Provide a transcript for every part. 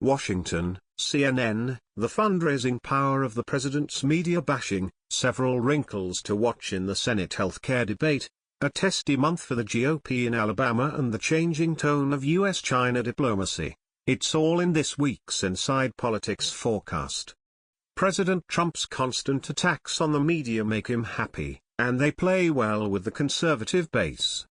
Washington, CNN, the fundraising power of the president's media bashing, several wrinkles to watch in the Senate healthcare debate, a testy month for the GOP in Alabama and the changing tone of US-China diplomacy. It's all in this week's Inside Politics forecast. President Trump's constant attacks on the media make him happy, and they play well with the conservative base.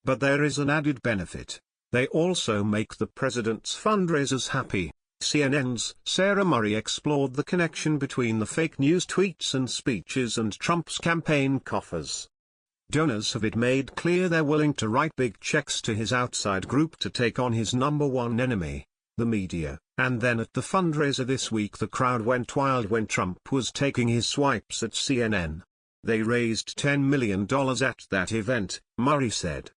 But there is an added benefit. They also make the president's fundraisers happy. CNN's Sarah Murray explored the connection between the fake news tweets and speeches and Trump's campaign coffers. Donors have it made clear they're willing to write big checks to his outside group to take on his number one enemy, the media. And then at the fundraiser this week the crowd went wild when Trump was taking his swipes at CNN. They raised $10 million at that event, Murray said.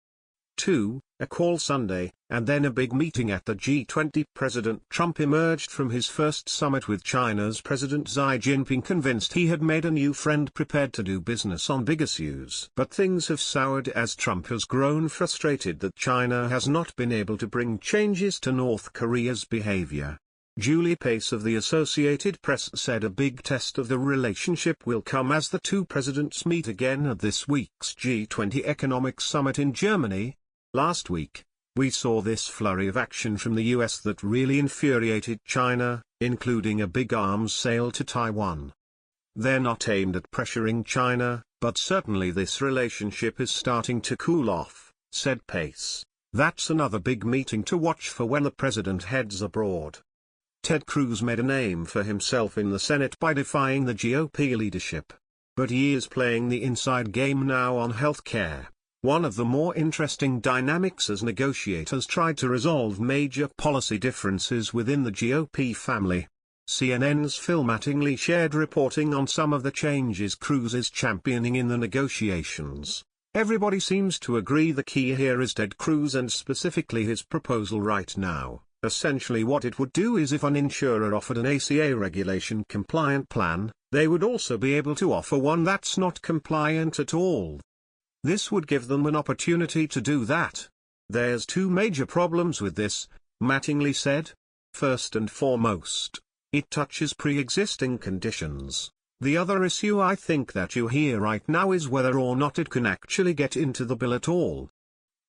2. A call Sunday, and then a big meeting at the G20. President Trump emerged from his first summit with China's President Xi Jinping convinced he had made a new friend prepared to do business on big issues. But things have soured as Trump has grown frustrated that China has not been able to bring changes to North Korea's behavior. Julie Pace of the Associated Press said a big test of the relationship will come as the two presidents meet again at this week's G20 Economic Summit in Germany. Last week, we saw this flurry of action from the US that really infuriated China, including a big arms sale to Taiwan. They're not aimed at pressuring China, but certainly this relationship is starting to cool off, said Pace. That's another big meeting to watch for when the president heads abroad. Ted Cruz made a name for himself in the Senate by defying the GOP leadership. But he is playing the inside game now on health care. One of the more interesting dynamics as negotiators tried to resolve major policy differences within the GOP family. CNN's Phil Mattingly shared reporting on some of the changes Cruz is championing in the negotiations. Everybody seems to agree the key here is Ted Cruz and specifically his proposal right now. Essentially what it would do is if an insurer offered an ACA regulation-compliant plan, they would also be able to offer one that's not compliant at all. This would give them an opportunity to do that. There's two major problems with this, Mattingly said. First and foremost, it touches pre-existing conditions. The other issue I think that you hear right now is whether or not it can actually get into the bill at all.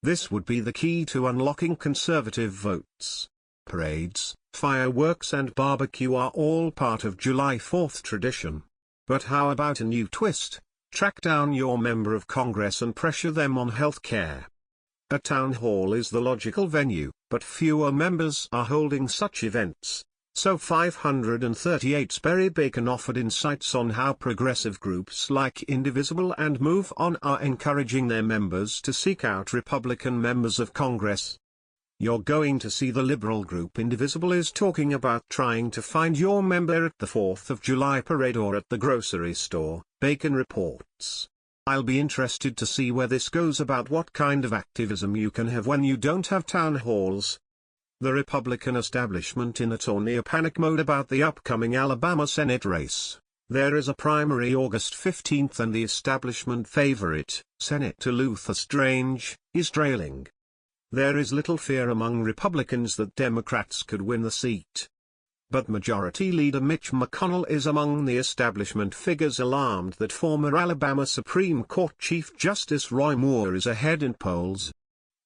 This would be the key to unlocking conservative votes. Parades, fireworks and barbecue are all part of July 4th tradition. But how about a new twist? Track down your member of Congress and pressure them on health care. A town hall is the logical venue, but fewer members are holding such events. So 538's Barry Bacon offered insights on how progressive groups like Indivisible and Move On are encouraging their members to seek out Republican members of Congress. You're going to see the liberal group Indivisible is talking about trying to find your member at the 4th of July parade or at the grocery store, Bacon reports. I'll be interested to see where this goes about what kind of activism you can have when you don't have town halls. The Republican establishment in at or near panic mode about the upcoming Alabama Senate race. There is a primary August 15th and the establishment favorite, Senator Luther Strange, is trailing. There is little fear among Republicans that Democrats could win the seat. But Majority Leader Mitch McConnell is among the establishment figures alarmed that former Alabama Supreme Court Chief Justice Roy Moore is ahead in polls.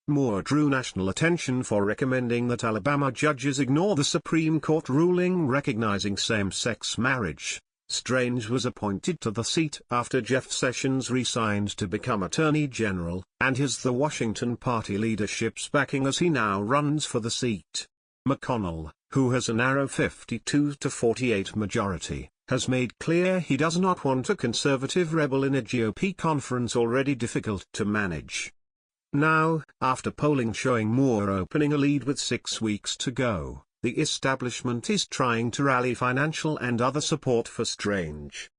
Moore drew national attention for recommending that Alabama judges ignore the Supreme Court ruling recognizing same-sex marriage. Strange was appointed to the seat after Jeff Sessions resigned to become Attorney General, and has the Washington party leadership's backing as he now runs for the seat. McConnell, who has a narrow 52-48 majority, has made clear he does not want a conservative rebel in a GOP conference already difficult to manage. Now, after polling showing Moore opening a lead with 6 weeks to go, the establishment is trying to rally financial and other support for Strange.